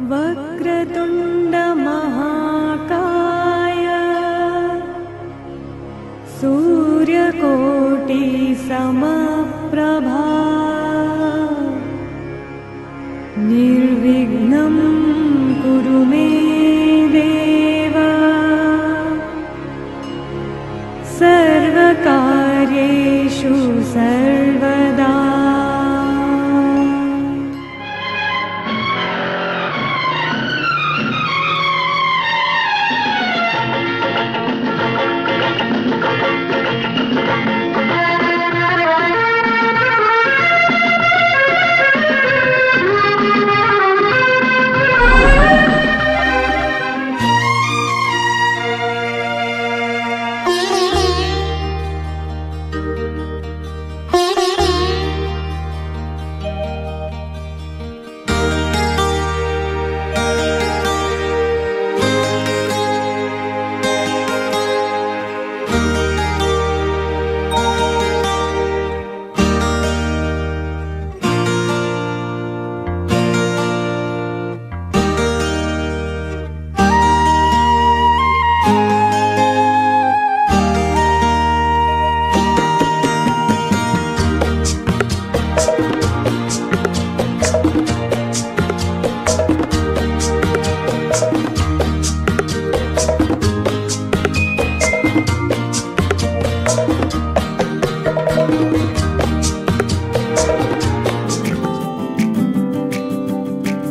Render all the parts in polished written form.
वक्रतुण्ड महाकाय सूर्यकोटि समप्रभा निर्विघ्नं कुरु मे देव सर्वकार्येषु सर्वदा।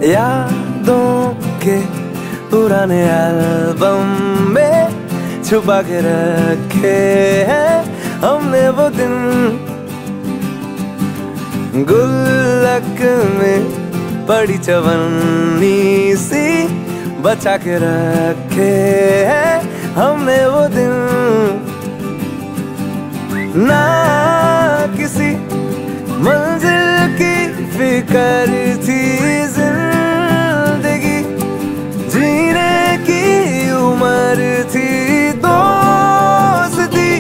यादों के पुराने एल्बम में छुपा के रखे हैं हमने वो दिन, गुल्लक में पड़ी चवन्नी सी बचा के रखे हैं हमने वो दिन। ना किसी मंजिल की फिकर थी, जिंदगी जीने की उम्र थी, दोस्ती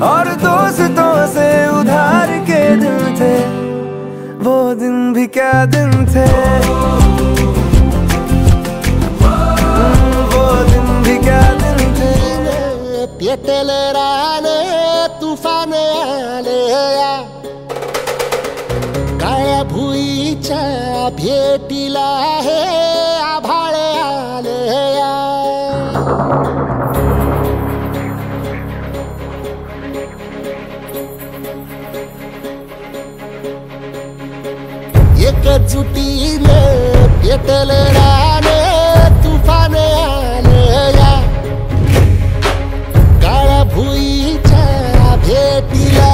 और दोस्तों से उधार के दिन थे, वो दिन भी क्या दिन थे, वो दिन भी क्या दिन थे। पेटेले राने तुफान आले काळ्या भुईच्या भेटीला हे आभाळ आले या। एकजुटीने पेटले राने तुफान आले या, काळ्या भुईच्या भेटीला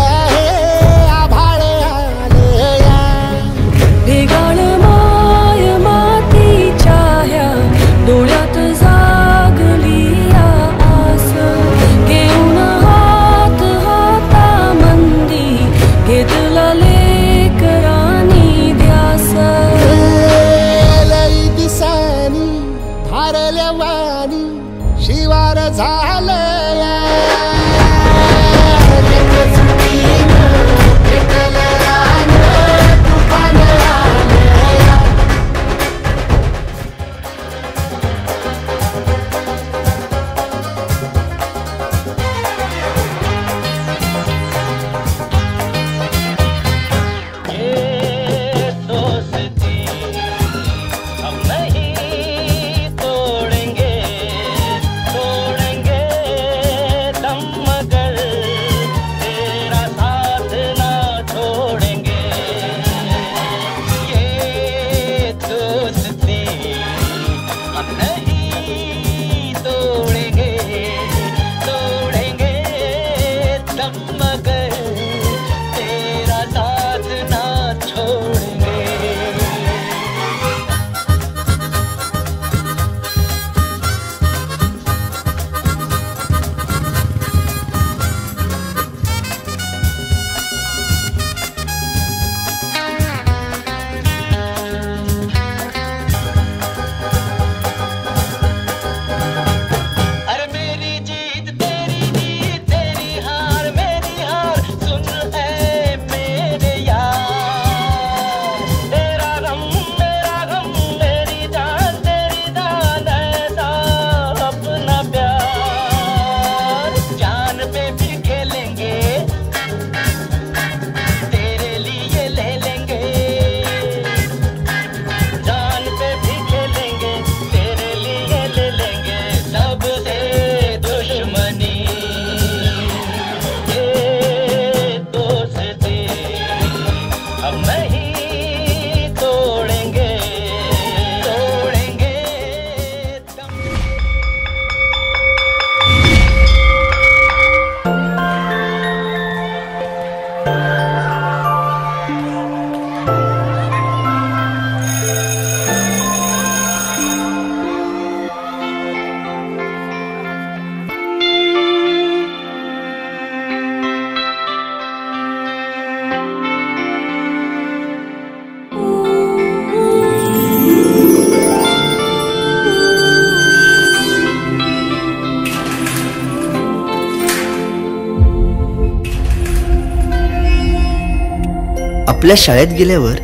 आपल्या शाळेत गेल्यावर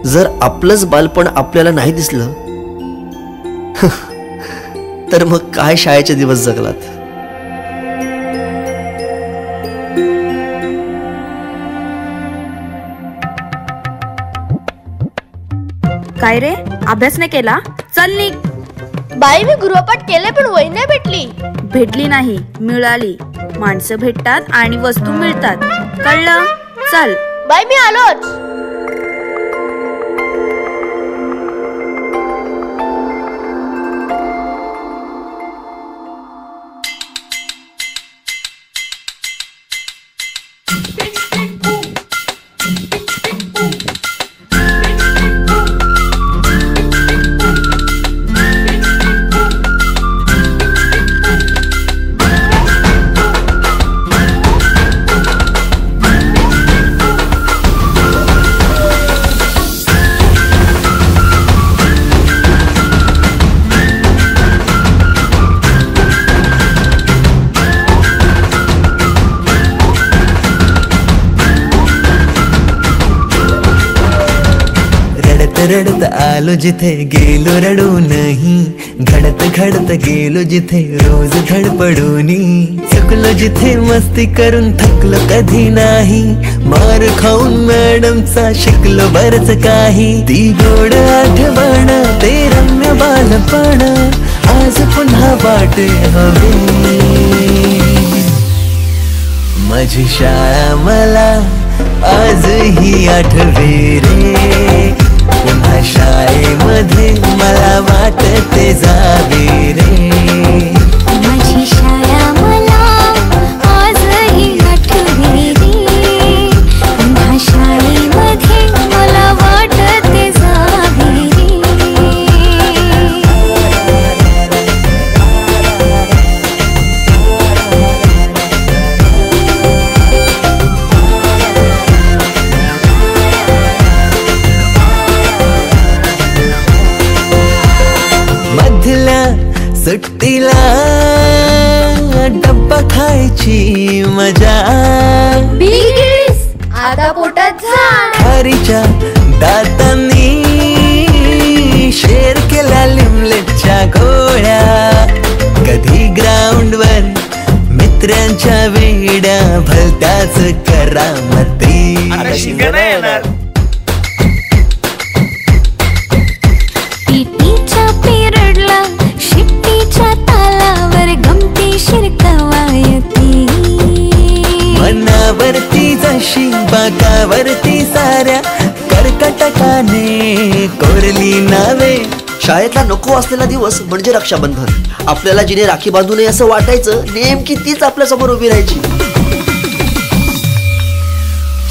जर आपलंच बालपण आपल्याला नाही दिसलं तर मग काय शाळेचे दिवस जगलात. काय रे, अभ्यास नाही केला? चल निघ. बाई मी गृहपाठ केले पण वही नाही भेटली. भेटली नाही, मिळाली. माणसं भेटतात आणि वस्तू मिळतात, कळलं? चल बाई मी आलोच. रडत आलो जिथे गेलो रडू नहीं, घडत घडत गेलो जिथे रोज धडपडूनी, चुकलो जिथे मस्ती करून थकलो कधी नाही, मार खाऊन मॅडमचा शिकलो बरच काही. ती गोड आठवण ते रम्य बालपण आज पुन्हा वाटे हवे. माझी शाळा मला आजही आठवे रे, पुन्हा शाळेमध्ये मला वाटते जावे रे. माझी शाळा मला आजही आठवे रे, पुन्हा शाळेमध्ये मला वाटते जावे रे. सुट्टीला डब्बा खायची मजा, आता पोटात झाड. खारीच्या दातांनी शेर केला लिमलेटच्या गोळ्या, कधी ग्राउंडवर मित्रांच्या वेड्या भलत्याच करामती. पीटीच्या पिरियडला शिट्टीच्या तालावर गमती शिरकवायती, मनावरती जशी बागावरती साऱ्या कर्कटकाने कोरली नावे. शाळेतला नको असलेला दिवस म्हणजे रक्षाबंधन. आपल्याला जिने राखी बांधू नये असं वाटायचं, नेमकी तीच आपल्या समोर उभी राहायची.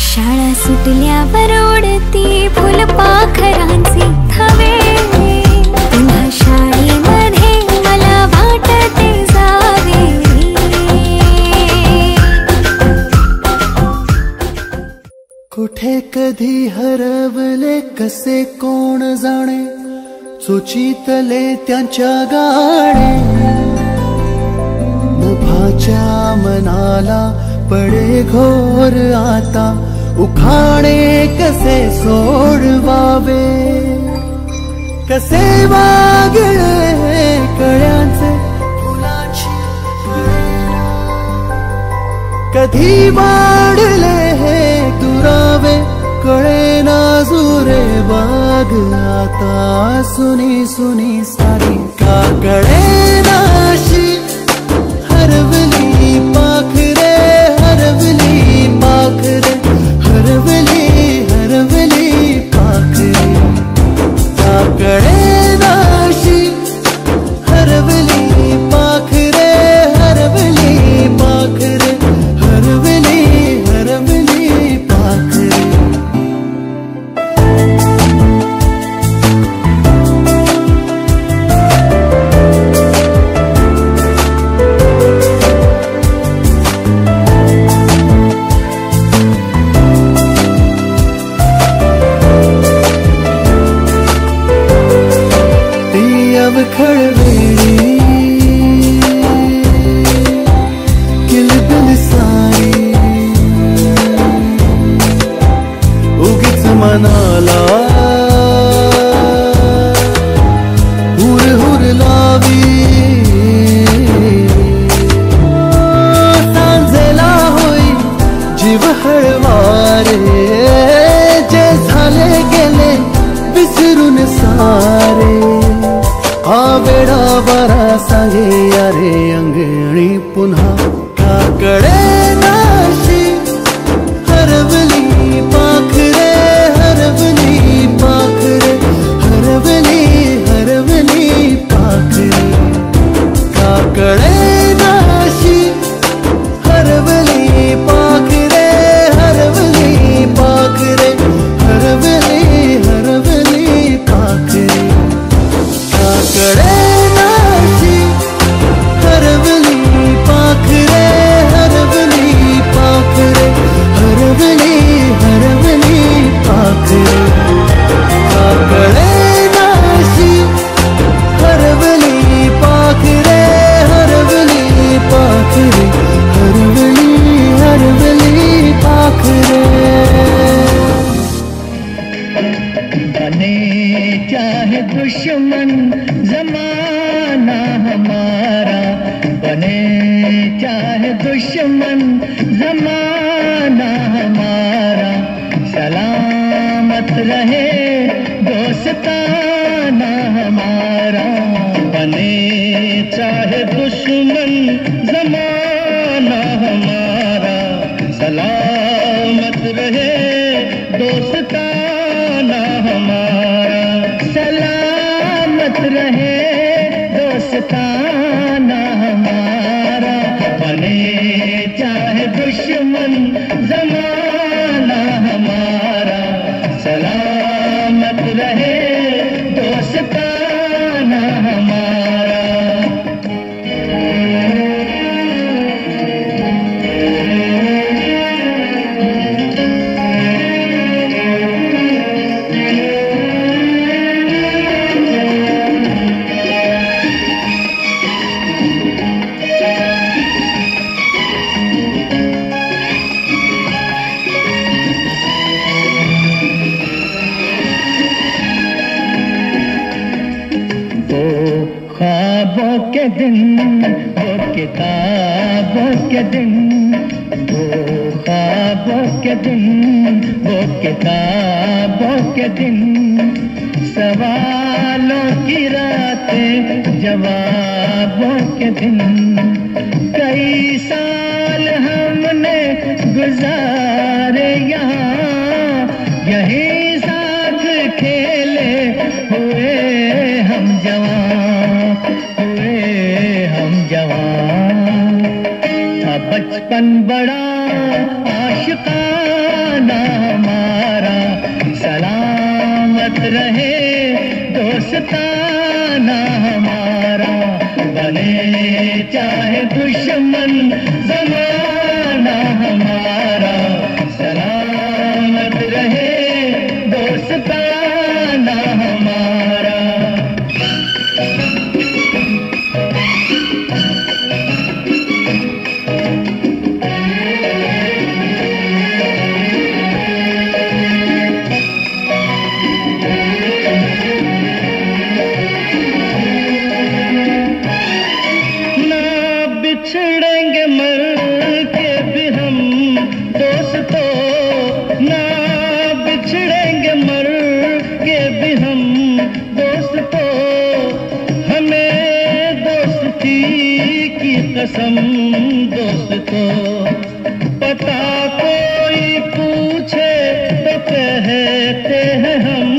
शाळा सुटल्यावर ओढती फुलपाखरांचे थवे, पुन्हा शाळेमध्ये मला वाटते जावे. कुठे कधी हरवले कसे कोण जाणे, सुचितले त्यांच्या गाणे. मुभाच्या मनाला पडे घोर आता, उखाणे कसे सोडवावे. कसे वागळे कळ्यांचे फुलाची, कधी वाढले हे दुरावे कळे नाजुरे बाग. आता सुनी सुनी सारी का कळे नाशी, हरवली पाखरे हरवली पाखरे हरवली हरवली पाखरे. का कळे नाशी, हरवली पाखरे हरवली पाखरे हरवली हरवली मनाला हुर हुर लावी सांजेला होई जीव हळवारे जे झाले गेले विसरून सारे हा वेडा बरा सांगे अरे अंगणी पुन्हा काकडे नाशी हरवली पाखरे हरवली पाखरे हरवली हरवली पाखरे काकडे नाशी हरवली पाखरे हरवली पाखरे हरवली हरवली पाखरे काकडे नाशी हरवली पाखरे हरवली पाखरे हरवली हरवली पाखरे काकडे नाशी हरवली पाखरे हरवली पाखरे हरवली हरवली पाखरे बने चाहे दुश्मन जमाना हमारा बने चाहे दुश्मन जमाना हमारा सलामत रहे दोस्ताना हमारा बने चाहे दुश्मन जमाना हमारा सलामत रहे दोस्ताना हमारा सलामत रहे दोस्ताना हमारा बने चाहे दुश्मन जमाना हमारा सलामत रहे दोस्ताना हमारा के दिन वो किताबों के दिन वो ख्वाबों के दिन वो किताबों के दिन सवालों की रातें जवाबों के दिन कई साल हमने गुजारे यहाँ यही साथ खेले हुए हम जवान था बचपन बड़ा आशिकाना हमारा सलामत रहे दोस्ताना हमारा बने चाहे दुश्मन जमाना हमारा सलामत रहे दोस्ताना हमारा बिछड़ेंगे मर के भी हम दोस्तों ना बिछड़ेंगे मर के भी हम दोस्तों हमें दोस्ती की कसम दोस्तों पता कोई पूछे तो कहते हैं हम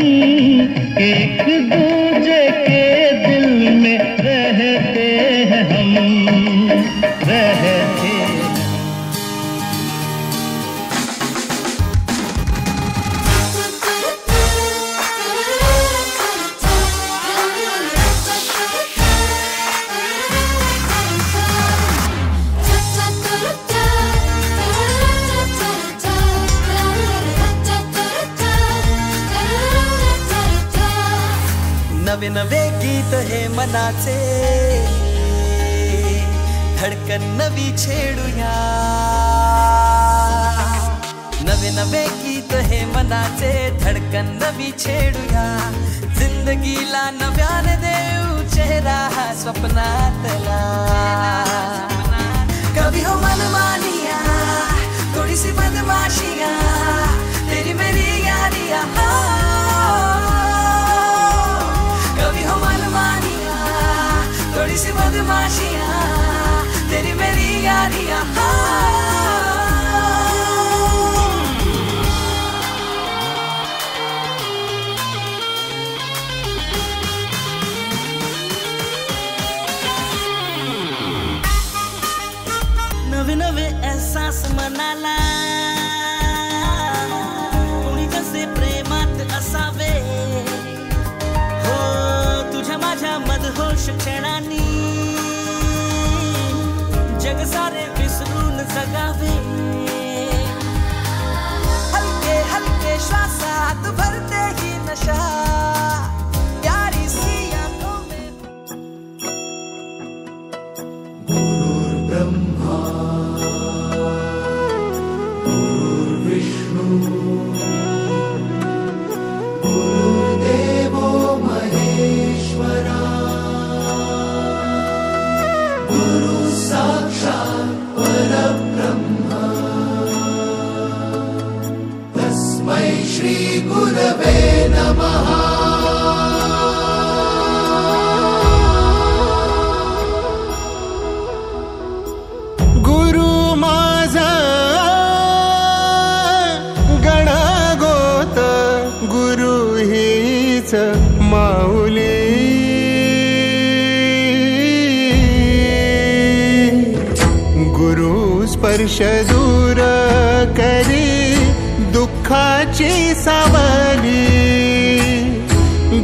एक दूजे के दिल में रहते हैं हम रहते नवे नवे गीत हे मनाचे धडकन नवी छेडूया नवे नवे नवे गीत हे मनाचे धडकन नवी छेडूया जिंदगीला नव्याने देऊ चेहरा स्वप्नातला कभी हो मनमानिया थोड़ी सी बदमाशिया तेरी मेरी यारिया कभी हो मनमानिया थोड़ी सी बदमाशिया तेरी मेरी यारिया नवे नवे एहसास मनाला कोणी कसे प्रेमात असावे हो तुझ्या माझ्या मदहोश क्षणांनी जग सारे विसरून जगावे हलके हलके श्वासात भरते ही नशा प्यारी सी आंखों में ब्रह्मा विष्णु गुरुदेवो महेश्वरा गुरु साक्षात् परब्रह्म तस्मै श्री गुरवे नमः माऊली गुरु स्पर्श दूर करी दुःखाची सावली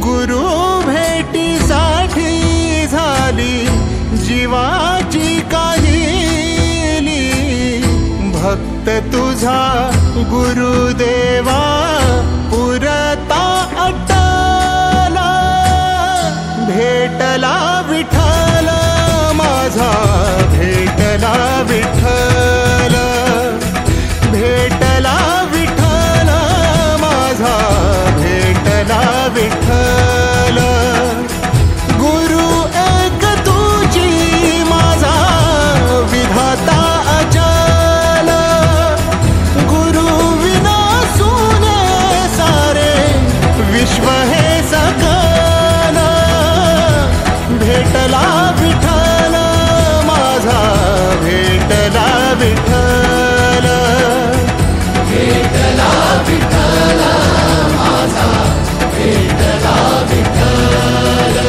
गुरु भेटीसाठी झाली जीवाची काहिली भक्त तुझा गुरुदेवा पुरता भेटला विठ्ठल माझा भेटला विठ्ठल भेटला विठ्ठल माझा भेटला विठ्ठल गुरु एक तुझी माझा विधाता अचल गुरु विना सुने सारे विश्व हे सकल भेटला विठ्ठल माझा भेटला विठ्ठल भेटला विठ्ठल माझा भेटला विठ्ठल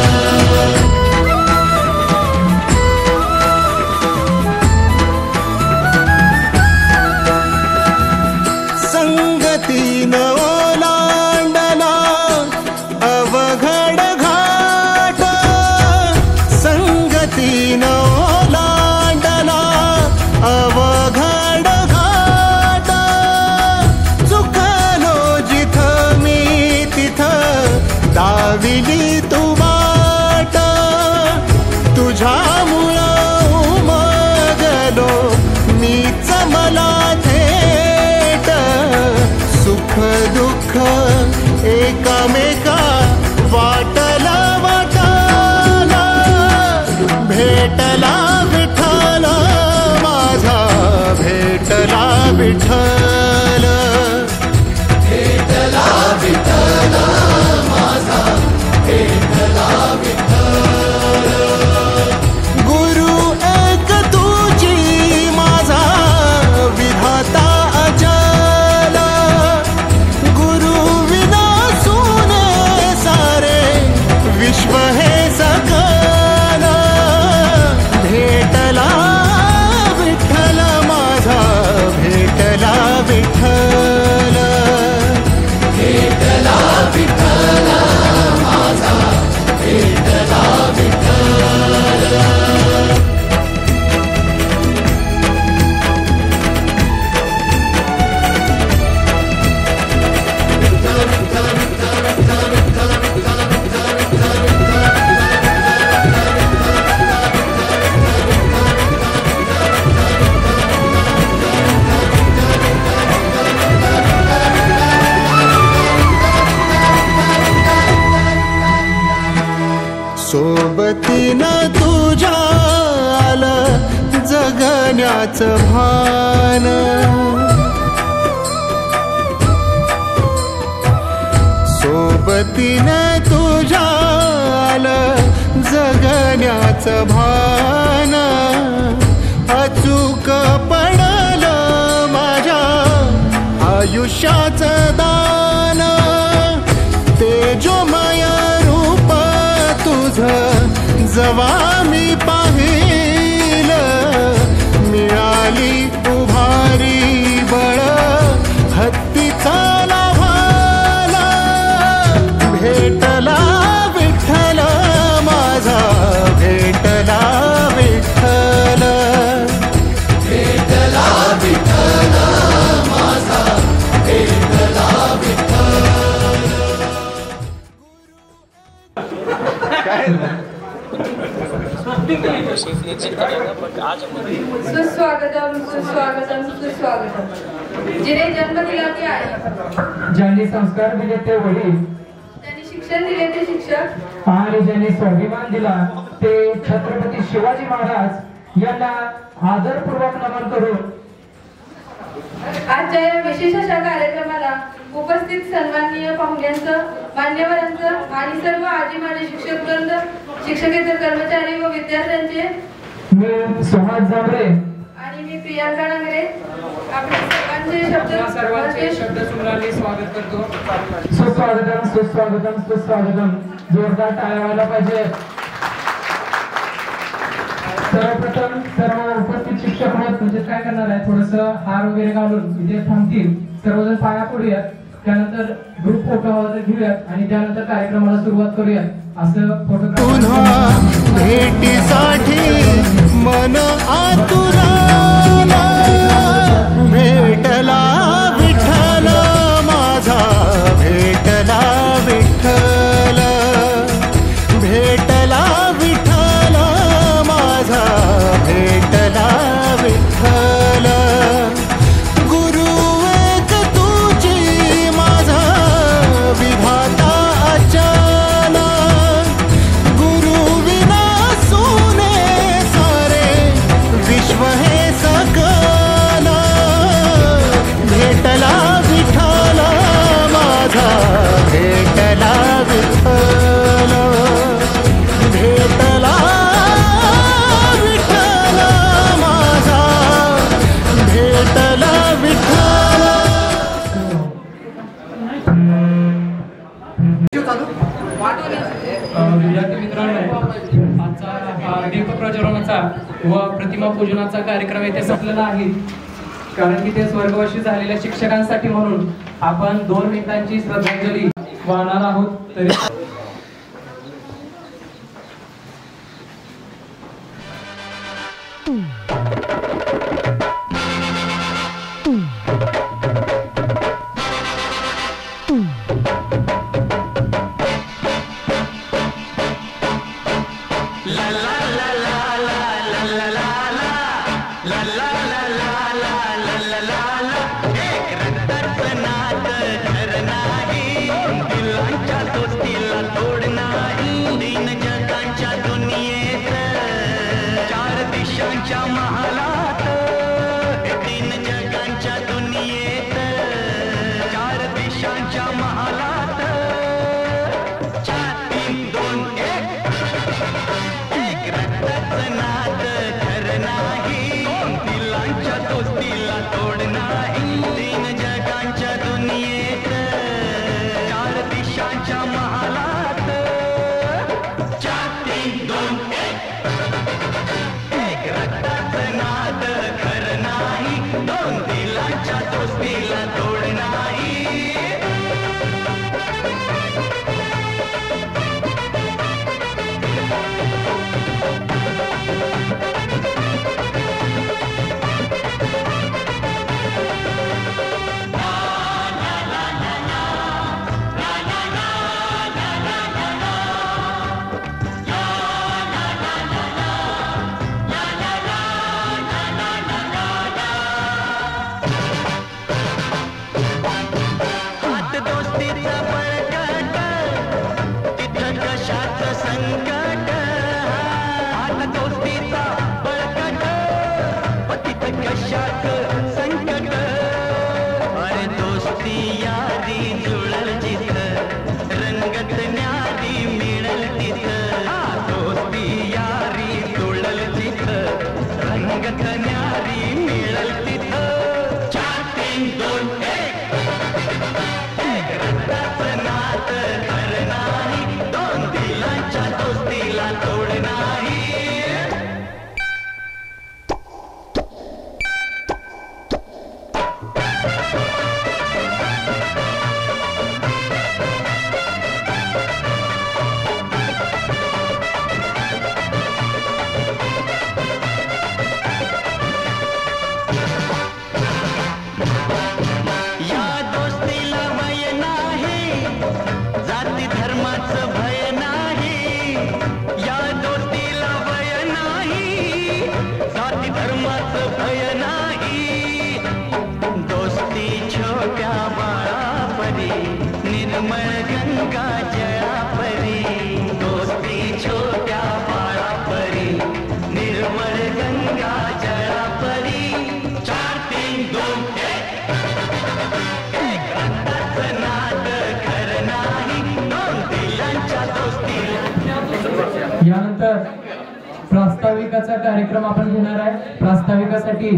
संगतीनं ओलांडला अवघड घाट संगतीनं ओलांडला अवघड घाट चुकलो जिथं मी तिथं दाविली तू वाट तुझ्यामुळं उमगलो मीच मला थेट सुख दुःख एकामेका वाटला वाटाला भेटला विठ्ठल माझा भेटला विठ्ठल भेटला विठ्ठल माझा भेटला विठ्ठल गुरु एक तुझी माझा विधाता अचल गुरु विना सुने सारे विश्व हे सकल भेटला विठ्ठल माझा भेटला सोबतीनं तुझ्या आलं जगण्याचं भान सोबतीनं तुझ्या आलं जगण्याचं भान अचूक पडलं माझ्या आयुष्याचं दान तेजोमय रूप तुझं जवा मी पाहिलं मिळाली उभारी बळ हत्तीचा लाभाला भेटला विठ्ठल माझा भेटला विठ्ठल भेटला विठ्ठल माझा भेटला सुस्वागतम सुस्वागतम सुस्वागतम जिने जन्म दिला ते आहे ज्यांनी संस्कार दिले ते वडील त्यांनी शिक्षण दिले ते शिक्षक आणि ज्यांनी स्वाभिमान दिला ते छत्रपती शिवाजी महाराज यांना आदरपूर्वक नमन करून आजच्या या विशेष अशा कार्यक्रमाला उपस्थित सन्माननीय पाहुण्यांचं मान्यवरांचं आणि सर्व आजी माजी शिक्षक वृंद शिक्षकेतर कर्मचारी व विद्यार्थ्यांचे मी सुहास जांभळे आणि मी प्रियांका नांगरे आपल्या सर्वांचे शब्द सुमराने स्वागत करतो सुस्वागतम सुस्वागतम सुस्वागतम जोरदार टाळ्या व्हायला पाहिजे सर्वप्रथम सर्व उपस्थित शिक्षक म्हणजे काय करणार आहे थोडस हार वगैरे घालून इथे थांबतील सर्वजण पाया पडूयात त्यानंतर ग्रुप फोटो घेऊयात आणि त्यानंतर कार्यक्रमाला सुरुवात करूयात असं फोटो पुन्हा भेटीसाठी मन आतुराला भेटला विठ्ठल माझा भेटला विठ्ठल भेटला विठ्ठल माझा भेटला विठ्ठल गुरु एक तुझी माझा विधाता अचल गुरु विना सोने सारे विश्व हे सकल भेटला विठ्ठल माझा भेटला विठ्ठल भेटला विठ्ठल माझा भेटला विठ्ठल विद्यार्थी मित्रांनो आजचा हा दीप प्रज्वलनाचा व प्रतिमा पूजनाचा कार्यक्रम येथे संपलेला आहे कारण की ते स्वर्गवासी झालेल्या शिक्षकांसाठी म्हणून आपण 2 मिनिटांची श्रद्धांजली वाहणार आहोत तरी दोस्ती यारी जुळल जिथं रंगत न्यारी मिळल तिथं दोस्ती यारी जुळल जिथं रंगत न्यारी मिळल तिथं 4 3 2 1 रक्ताचं नातं खरं नाही दोन दिलांच्या दोस्तीला तोड नाही यानंतर प्रास्ताविकाचा कार्यक्रम आपण घेणार आहे. प्रास्ताविकासाठी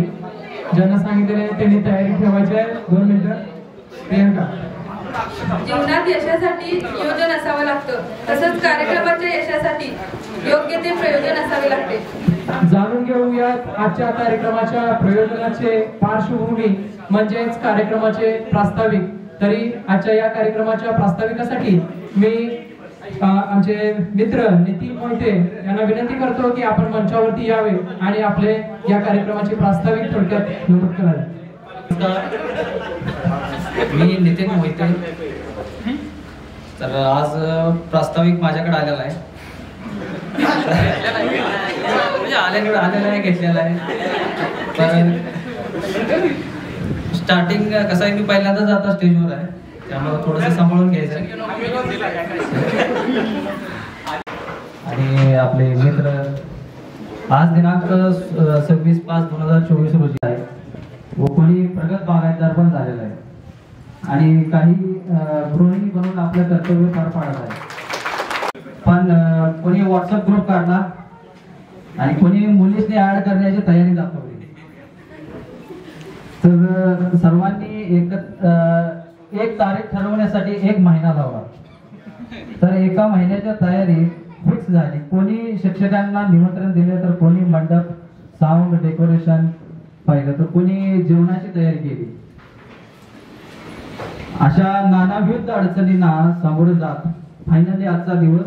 ज्यांना सांगितलेले त्यांनी तयारी ठेवायची आहे. 2 मिनिटं. प्रियंका. जीवनात यशासाठी नियोजन असावं लागतं, तसंच कार्यक्रमाच्या यशासाठी योग्य ते प्रयोजन असावे लागते. जाणून घेऊयात आजच्या कार्यक्रमाच्या प्रयोजनाचे पार्श्वभूमी म्हणजेच कार्यक्रमाचे प्रास्ताविक. तरी आजच्या या कार्यक्रमाच्या प्रास्ताविकासाठी मी आमचे मित्र नितीन मोहिते यांना विनंती करतो की आपण मंचावरती यावे आणि आपले या कार्यक्रमाचे प्रास्ताविक थोडक्यात नमूद करावे. मी नितीन मोहिते. तर आज प्रास्ताविक माझ्याकडे आलेला आहे. म्हणजे आलेला आहे, घेतलेला आहे. पण स्टार्टिंग कसं आहे, मी पहिल्यांदा जाता स्टेजवर आहे, त्यामुळे थोडंसं सांभाळून घ्यायचं. आणि आपले मित्र आज दिनांक 26/5/2024 रोजी आहे व कोणी प्रगत बागायतदार पण झालेला आहे आणि काही गृहिणी बनवून आपलं कर्तव्य पार पाडत आहे. पण कोणी व्हॉट्सअप ग्रुप काढला आणि कोणी मुलीसने ऍड करण्याची तयारी दाखवली. तर सर्वांनी एक तारीख ठरवण्यासाठी 1 महिना लावला. तर एका महिन्याच्या तयारी फिक्स झाली. कोणी शिक्षकांना निमंत्रण दिले तर कोणी मंडप साऊंड डेकोरेशन पाहिलं तर कोणी जेवणाची तयारी केली. अशा नानाविध अडचणींना सामोरे जात फायनली आजचा दिवस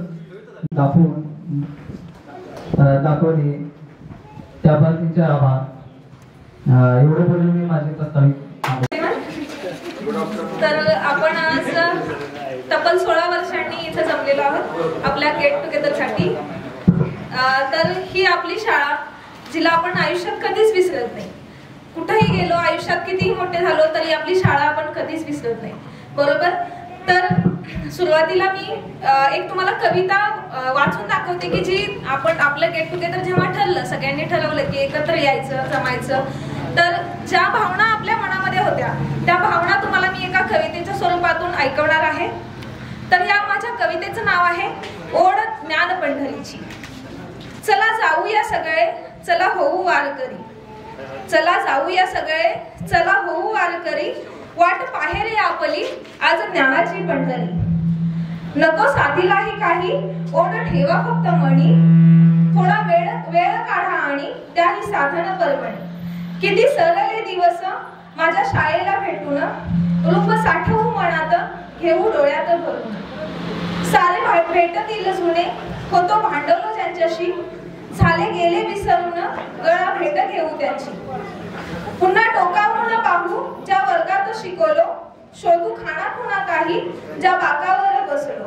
दाखवली. त्याबद्दलचे आभार. एवढं बोलून मी माझे प्रस्तावित. तर आपण आज तब्बल 16 वर्षांनी इथे जमलेलो आहोत आपल्या गेट टुगेदर साठी. तर ही आपली शाळा जिला आपण आयुष्यात कधीच विसरत नाही. कुठेही गेलो, आयुष्यात कितीही मोठे झालो तरी आपली शाळा आपण कधीच विसरत नाही, बरोबर. तर सुरुवातीला मी एक तुम्हाला कविता वाचून दाखवते की जी आपण आपलं गेट टुगेदर जेव्हा ठरलं, सगळ्यांनी ठरवलं की एकत्र यायचं, जमायचं, तर ज्या भावना आपल्या मनामध्ये होत्या त्या भावना तुम्हाला मी एका कवितेच्या स्वरूपातून ऐकवणार आहे. तर या माझ्या कवितेचं नाव आहे ओढ ज्ञान पंढरीची. चला जाऊया सगळे, चला होऊ वारकरी. चला जाऊया सगळे, चला होऊ वारकरी. वाट पाहेरे आपली आज ज्ञानाची पंढरी. नको साथीलाही काही, ओढ ठेवा फक्त मणी. थोडा वेळ काढा आणि त्याही साधन परवणी. किती सरले दिवस माझ्या शाळेला भेटून, रूप साठवू मनात घेऊ डोळ्यात भरून. सारे भेटतील जुने, होतो भांडवलो ज्यांच्याशी. झाले गेले विसरून, गळा भेट घेऊ त्यांची. पुन्हा टोकावरून पाहू ज्या वर्गात शिकवलो. शोधू खाना खुणा काही ज्या बाकावर बसलो.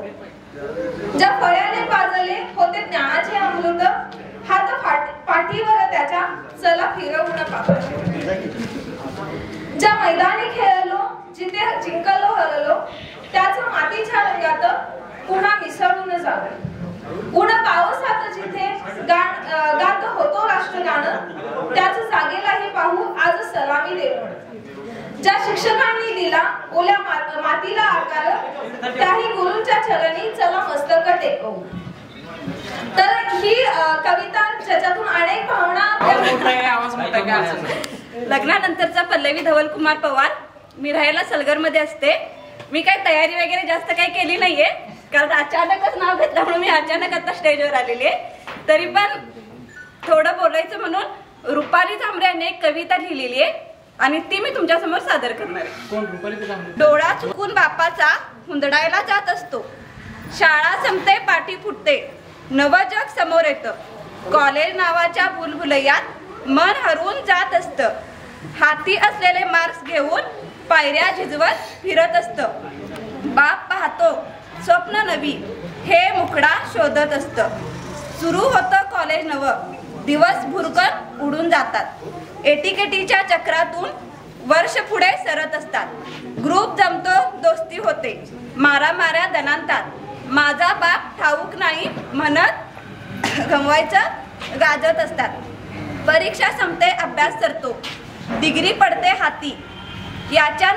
ज्या फळ्याने पाजले होते ज्ञानाचे अमृत. हात पाठीवर त्याच्या चला फिरवून पाहू. ज्या मैदानी खेळलो, जिथे जिंकलो हरलो. त्याच मातीच्या रंगात पुन्हा मिसळून जाऊ. ऊन पावसात जिथे गात होतो राष्ट्रगान. त्याच जागेलाही पाहू आज सलामी देऊन. ज्या शिक्षकांनी दिला ओल्या मातीला आकार, त्याही गुरूंच्या चरणी चला मस्तक टेकवू. तर ही कविता ज्याच्यातून अनेक भावना. लग्नानंतरचा पल्लवी धवल कुमार पवार. मी राहायला सलगरमध्ये असते. मी काही तयारी वगैरे जास्त काही केली नाहीये, कारण अचानकच नाव घेतलं म्हणून मी अचानक आता स्टेजवर आलेली आहे. तरी पण थोडं बोलायचं म्हणून रुपाली झांबरे यांनी एक कविता लिहिलेली आहे आणि ती मी तुमच्या समोर सादर करणार आहे. डोळा चुकून बापाचा हुंदडायला जात असतो, शाळा संपते पाठी फुटते, नवं जग समोर येतं, कॉलेज नावाच्या बुलबुलैयात मन हरवून जात असतं, हाती असलेले मार्क्स घेऊन पायऱ्या झिजवत फिरत असतं, बाप पाहतो स्वप्न नवी हे मुखडा शोधत असतं, सुरू होतं कॉलेज नवं, दिवस भुरकन उडून जातात, एटीकेटीच्या चक्रातून वर्ष पुढे सरत असतात, ग्रुप जमतो दोस्ती होते, मारामाऱ्या दणांतात, माझा बाप ठाऊक नाही म्हणत गमवायचं गाजत असतात, परीक्षा संपते अभ्यास करतो, डिग्री पडते हाती, याच्या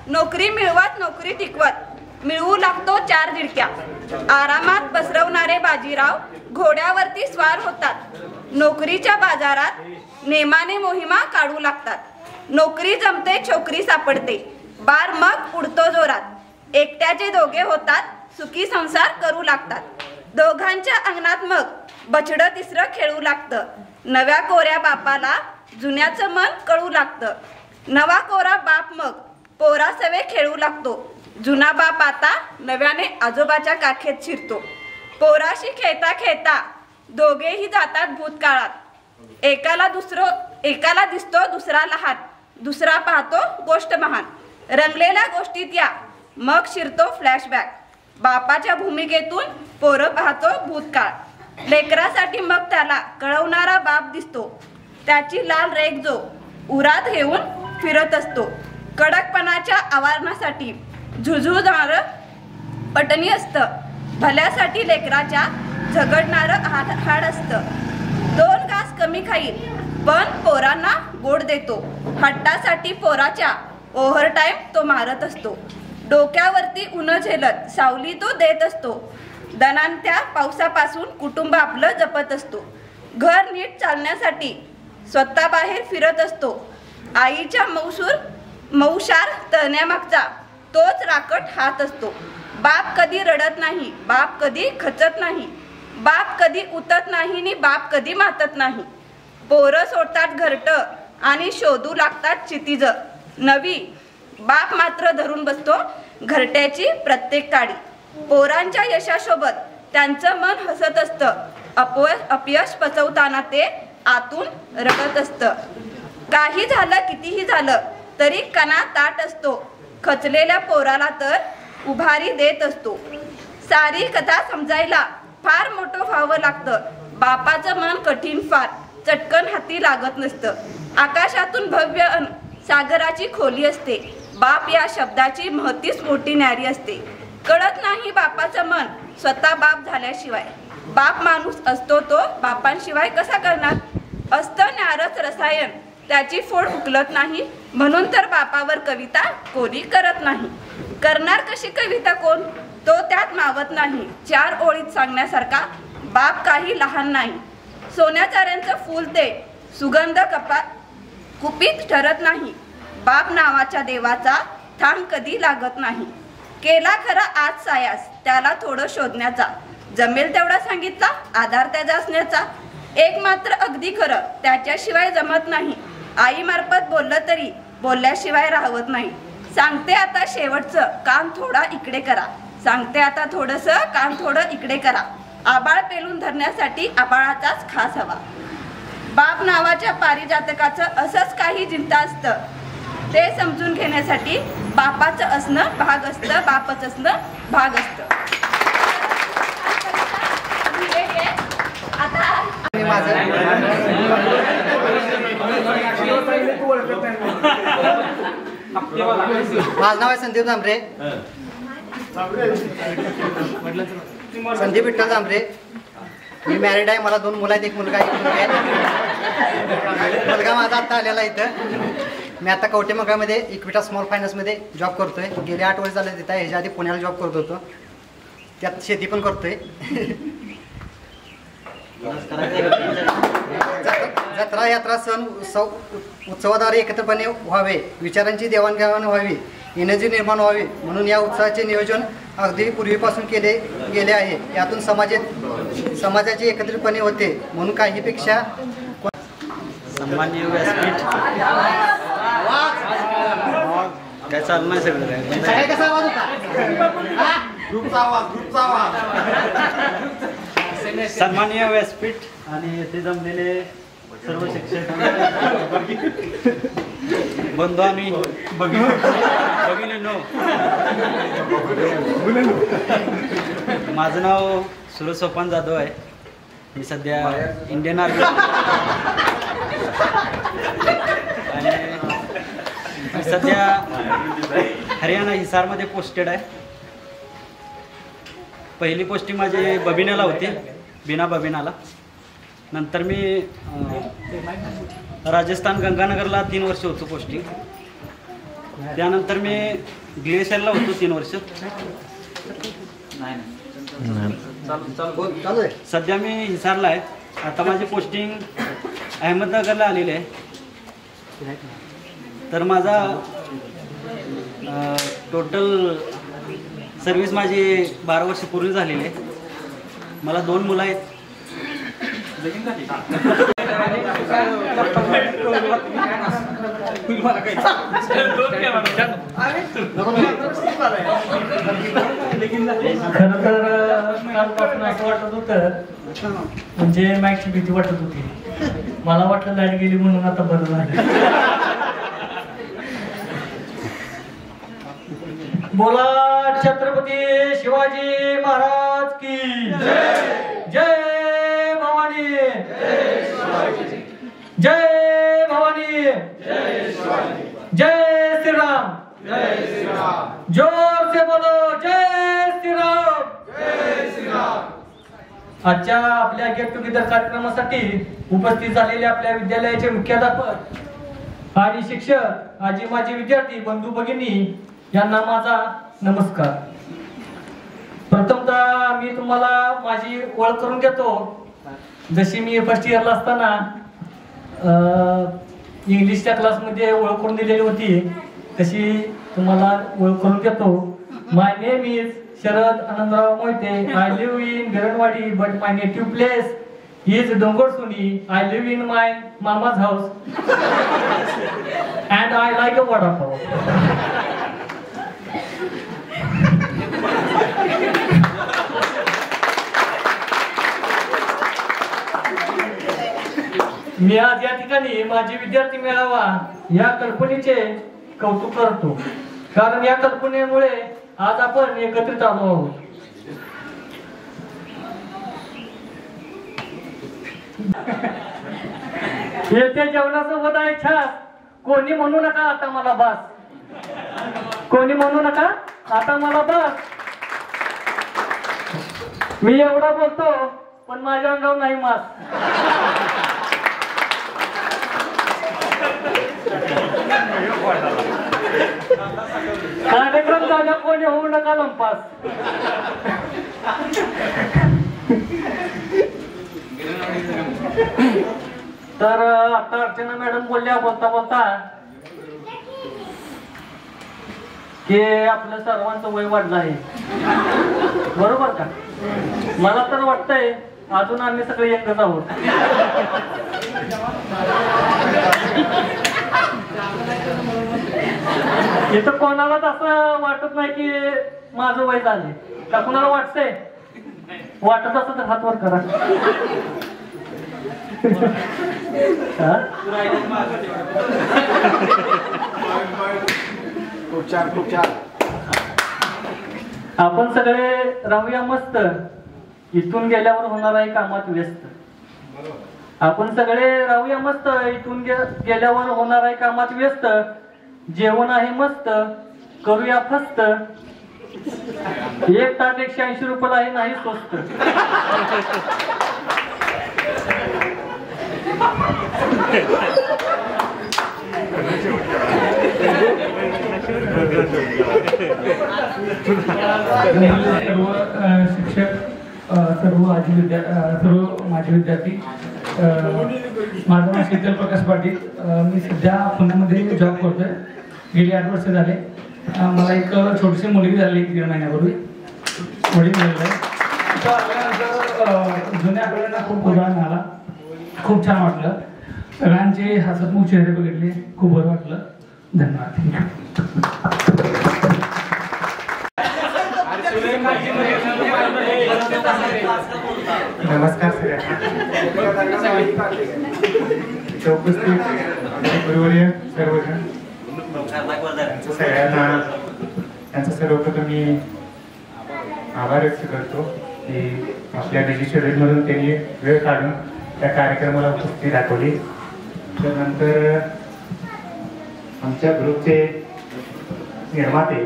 नोकरी मिळवत नोकरी टिकवत मिळवू लागतो 4 दिडक्या, आरामात पसरवणारे बाजीराव घोड्यावरती स्वार होतात, नोकरीच्या बाजारात नेमाने मोहिमा काढू लागतात, नोकरी जमते छोकरी सापडते, बार मग उडतो जोरात, एकट्याचे दोघे होतात सुखी संसार करू लागतात, दोघांच्या अंगणात मग बछडं तिसरं खेळू लागतं, नव्या कोऱ्या बापाला जुन्याचं मन कळू लागतं, नवा कोरा बाप मग पोरा सवे खेळू लागतो, जुना बाप आता नव्याने आजोबाच्या काखेत शिरतो, पोराशी खेळता खेळता दोघेही जातात भूतकाळात, एकाला दिसतो दुसरा लहान, दुसरा पाहतो गोष्ट महान, रंगलेल्या गोष्टीत या मग शिरतो फ्लॅशबॅक, बापाच्या भूमिकेतून पोरं पाहतो भूतकाळ, लेकरासाठी मग त्याला कळवणारा बाप दिसतो, त्याची लाल रेख जो उरात घेऊन फिरत असतो, कडकपणाच्या आवारणासाठी झुझुणारं पटणी असतं, भल्यासाठी लेकराच्या झगडणारं हाड असतं, 2 घास कमी खाईल पण पोरांना गोड देतो, हट्टासाठी पोराच्या ओव्हरटाईम तो मारत असतो, डोक्यावरती उन्ह झेलत सावली तो देत असतो, दणांत्या पावसापासून कुटुंब आपलं जपत असतो, घर नीट चालण्यासाठी स्वतः बाहेर फिरत असतो, आईच्या मौशार तळण्यामागचा तोच राकट हात असतो, बाप कधी रडत नाही, बाप कधी खचत नाही, बाप कधी उतत नाही नि बाप कधी मातत नाही, पोरं सोडतात घरटं आणि शोधू लागतात चितीज नवी, बाप मात्र धरून बसतो घरट्याची प्रत्येक काडी, पोरांच्या यशासोबत त्यांचं मन हसत असतं, अपयश पचवताना ते आतून रडत असतं, काही झालं कितीही झालं तरी कणा ताट असतो, खचलेल्या पोराला तर उभारी देत असतो, सारी कथा समजायला फार मोठं व्हावं लागतं, बापाचं मन कठीण फार चटकन हाती लागत नसतं, आकाशातून भव्य सागराची खोली असते, बाप या शब्दाची महतीच मोठी न्यारी असते, कळत नाही बापाचं मन स्वतः बाप झाल्याशिवाय, बाप माणूस असतो तो बापांशिवाय कसा करणार, असतं न्यारच रसायन त्याची फोड उकलत नाही, म्हणून तर बापावर कविता कोणी करत नाही, करणार कशी कविता कोण, तो त्यात मावत नाही, 4 ओळीत सांगण्यासारखा बाप काही लहान नाही, सोन्या चाऱ्यांचं फूल ते सुगंध कुपीत ठरत नाही, बाप नावाच्या देवाचा थांब कधी लागत नाही, केला खरा आज सायास त्याला थोडं शोधण्याचा, जमेल तेवढा सांगितला आधार त्याचा असण्याचा, एक मात्र अगदी खरं त्याच्याशिवाय जमत नाही, आई मार्फत बोललं तरी बोलल्याशिवाय राहवत नाही, सांगते आता शेवटचं कान थोडा इकडे करा, सांगते आता थोडंसं कान थोडं इकडे करा, आबाळ पेलून धरण्यासाठी आबाळाचाच खास हवा, बाप नावाच्या पारिजातकाचं असंच काही जिंता असतं, ते समजून घेण्यासाठी बापाचं असणं भाग असतं, बापच असणं भाग असतं. माझं नाव आहे संदीप झांबरे, संदीप विठ्ठल झांबरे, मी मॅरिड आहे, मला 2 मुलं आहेत, एक मुलगा एक मुलगी आहे, मुलगा माझा आता आलेला इथं, मी आता कवटेमंगळमध्ये इक्विटा स्मॉल फायनान्समध्ये जॉब करतोय. गेले 8 वर्ष झाले तिथं. ह्याच्या आधी पुण्याला जॉब करत होतो, त्यात शेती पण करतोय. जत्रा यात्रा सण उत्सवाद्वारे एकत्रपणे व्हावे, विचारांची देवाणघेवाण व्हावी, एनर्जी निर्माण व्हावी म्हणून या उत्सवाचे नियोजन अगदी पूर्वीपासून केले गेले आहे. यातून समाजाचे एकत्रितपणे होते म्हणून काहीपेक्षा सन्माननीय व्यासपीठ काय चालू नाही सगळं. सन्माननीय व्यासपीठ आणि येथे जमलेले सर्व शिक्षक बंधू आणि भगिनींनो, माझं नाव सूरज सोपान जाधव आहे. मी सध्या इंडियन आर्मी आणि सध्या हरियाणा हिसारमध्ये पोस्टेड आहे. पहिली पोस्टिंग माझी बबिनाला होती, बिना बबिनाला. नंतर मी राजस्थान गंगानगरला 3 वर्ष होतो पोस्टिंग. त्यानंतर मी ग्लेशियरला होतो 3 वर्ष. सध्या मी हिसारला आहे. आता माझी पोस्टिंग अहमदनगरला आलेली आहे. तर माझा टोटल सर्विस माझी 12 वर्ष पूर्ण झालेली आहे. मला 2 मुलं आहेत. खरं तर कालपासून असं वाटत होतं, म्हणजे मॅचची भीती वाटत होती. मला वाटलं लाईट गेली म्हणून आता बरं झालं. बोला छत्रपती शिवाजी महाराज की जय भवानी, जय भवानी, जय श्रीराम, जोर से बोलो जय श्रीराम. आजच्या आपल्या गेट टुगेदर कार्यक्रमासाठी उपस्थित झालेले आपल्या विद्यालयाचे मुख्याध्यापक आणि शिक्षक, आजी माजी विद्यार्थी बंधू भगिनी यांना माझा नमस्कार. प्रथमतः मी तुम्हाला माझी ओळख करून देतो. जशी मी फर्स्ट इयरला असताना इंग्लिशच्या क्लासमध्ये ओळख करून दिलेली होती, तशी तुम्हाला ओळख करून देतो. My name is Sharad Anandrao Mohite. I live in Garanwadi but my native place is Dongarsuni. I live in my mama's house and I like a vada pav. मी आज या ठिकाणी माझी विद्यार्थी मेळावा या कल्पनेचे कौतुक करतो, कारण या कल्पनेमुळे आज आपण एकत्रित आलो आहोत. येथे जेवणासोबत आहे छास. कोणी म्हणू नका आता मला बास, कोणी म्हणू नका आता मला बास. मी एवढा बोलतो पण माझ्या अंगावर नाही मास. कार्यक्रम झाला कोणी होऊ नका लंपास. तर आता अर्चना मॅडम बोलल्या बोलता बोलता की आपलं सर्वांचं वय वाढलं आहे, बरोबर का? मला तर वाटतंय अजून आम्ही सगळे एकच आहोत. इथं कोणालाच असं वाटत नाही की माझं वय झाले का? कुणाला वाटतंय? वाटत असं तर हात वर करा. खूप छान, खूप छान. आपण सगळे राहूया मस्त, इथून गेल्यावर होणार आहे कामात व्यस्त. आपण सगळे राहूया मस्त, इथून गेल्यावर होणार आहे कामात व्यस्त. जेवण आहे मस्त, करूया फस्त. एक ताट 180 रुपयाला आहे, नाही स्वस्त. शिक्षक, सर्व माझे विद्यार्थी, माझं नाव शीतल प्रकाश पाटील. मी सध्या पुण्यामध्ये जॉब करतोय. गेली 8 वर्ष झाले. मला एक छोटीशी मुलगी झाली 1.5 महिन्यापूर्वी. वडील झालेलं आहे. तिथं आल्यानंतर जुन्या आठवड्यांना खूप उदाहरण आला. खूप छान वाटलं. सगळ्यांचे हसतमुख चेहरे बघितले. खूप बरं वाटलं. धन्यवाद. नमस्कार सगळ्यांना. उपस्थित गुरुवर्य सर्वजण, त्यांचा सर्वप्रथम मी आभार व्यक्त करतो की आपल्या बिझी शेड्यूलमधून त्यांनी वेळ काढून त्या कार्यक्रमाला उपस्थिती दाखवली. त्यानंतर आमच्या ग्रुपचे निर्माते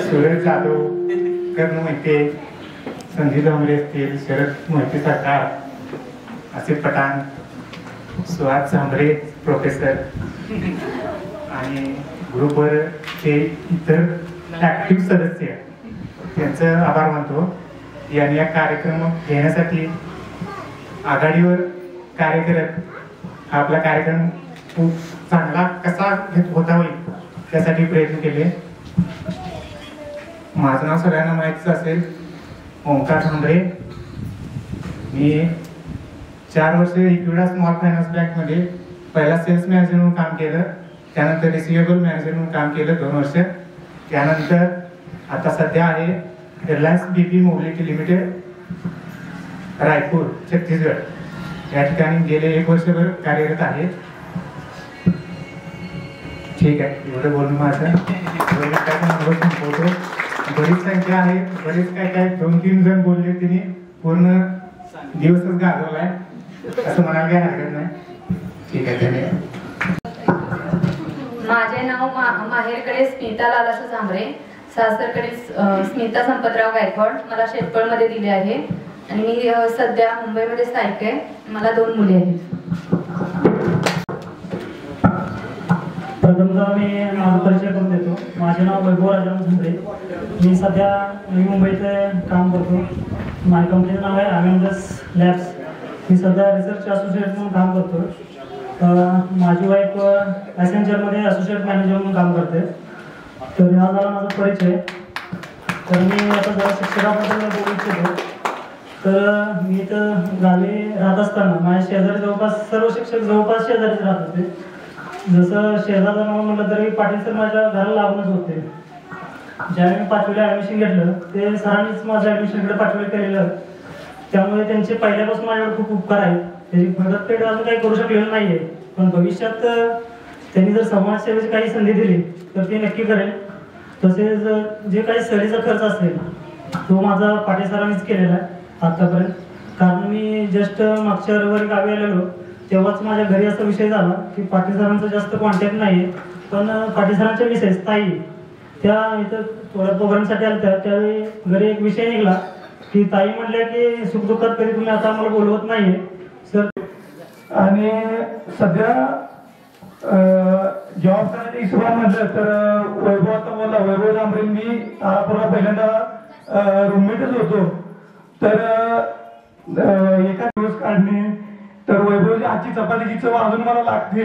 सूरज जाधव, कर्ण मोहिते, संजय धामरे असतील, शरद मोहिते सरकार, आसिफ पठाण, सुहास झांबरे प्रोफेसर आणि ग्रुपवर ते इतर ॲक्टिव्ह सदस्य, त्यांचं आभार मानतो. यांनी या कार्यक्रम घेण्यासाठी आघाडीवर कार्य करत हा आपला कार्यक्रम खूप चांगला कसा होता होईल त्यासाठी प्रयत्न केले. माझं नाव सगळ्यांना माहीतच असेल, ओंकार झांबरे. मी 4 वर्ष इक्विडा स्मॉल फायनान्स बँकमध्ये पहिला सेल्स मॅनेजर म्हणून काम केलं. त्यानंतर रिसिवेबल मॅनेजर म्हणून काम केलं 2 वर्ष. त्यानंतर आता सध्या आहे Reliance BP mobility limited, Raipur, Chhattisgarh. या ठिकाणी गेले 1 वर्षभर कार्यरत आहे. ठीक आहे, एवढं बोलून माझं अनुभव संपवतो. बरीच संख्या आहे, बरेच काय 2-3 जण बोलले, तिने पूर्ण दिवसच घालवलाय असं म्हणायला काही हरकत नाही. ठीक आहे, धन्यवाद. माझे नाव माहेरकडे स्मिता लालासू झांबरे, सासरकडे स्मिता संपतराव गायकवाड. मला शेतपळमध्ये दिले आहे आणि मी सध्या मुंबईमध्ये स्थायिक आहे. मला 2 मुली आहेत. प्रथमतः मी माझा परिचय करून देतो. माझे नाव वैभव राजाराम झांबरे. मी सध्या नवी मुंबईत काम करतो. माझ्या कंपनीचं नाव आहे अमेंडस लॅब्स. मी सध्या रिसर्च असोसिएट म्हणून काम करतो. माझी वाईफ ॲसेंचरमध्ये असोसिएट मॅनेजर म्हणून काम करते. तर हा झाला माझा परिचय. तर मी आता जरा शिक्षकाबद्दल बोलू इच्छितो. तर मी तर गावी राहत असताना माझ्या शेजारी जवळपास सर्व शिक्षक जवळपास शेजारीच राहत होते. जसं शेजारचं नाव म्हटलं तरी पाटील सर माझ्या घराला लागूनच होते. ज्यावेळी मी 5वीला ॲडमिशन घेतलं ते सरांनीच माझ्या ॲडमिशनकडे 5वीला केलेलं. त्यामुळे त्यांचे पहिल्यापासून माझ्याकडे खूप उपकार आहेत. त्याची परतफेड अजून काही करू शकलेलं नाही आहे, पण भविष्यात त्यांनी जर समाजसेवेची काही संधी दिली तर ते नक्की करेल. तसेच जे काही सहलीचा खर्च असेल तो माझा पाटील सरांनीच केलेला आहे आतापर्यंत. कारण मी जस्ट मागच्या रविवारी गावी आलेलो तेव्हाच माझ्या घरी असा विषय झाला की पाटील सरांचा जास्त कॉन्टॅक्ट नाही आहे, पण पाटील सरांच्या मिसेस ताई त्या इथं थोड्या प्रोग्रामसाठी आल्या. त्यावेळी घरी एक विषय निघाला की ताई म्हटल्या की सुखदुःखात कधी तुम्ही आता आम्हाला बोलवत नाहीये सर. आणि सध्या जॉब करण्याच्या हिशोबाने म्हटलं तर वैभव आता बोलला, वैभव झांबरे मी तारापूरला पहिल्यांदा रूममेटच होतो. तर एका दिवस काढणे तर वैभवच्या हातची चपातीची चव अजून मला लागते.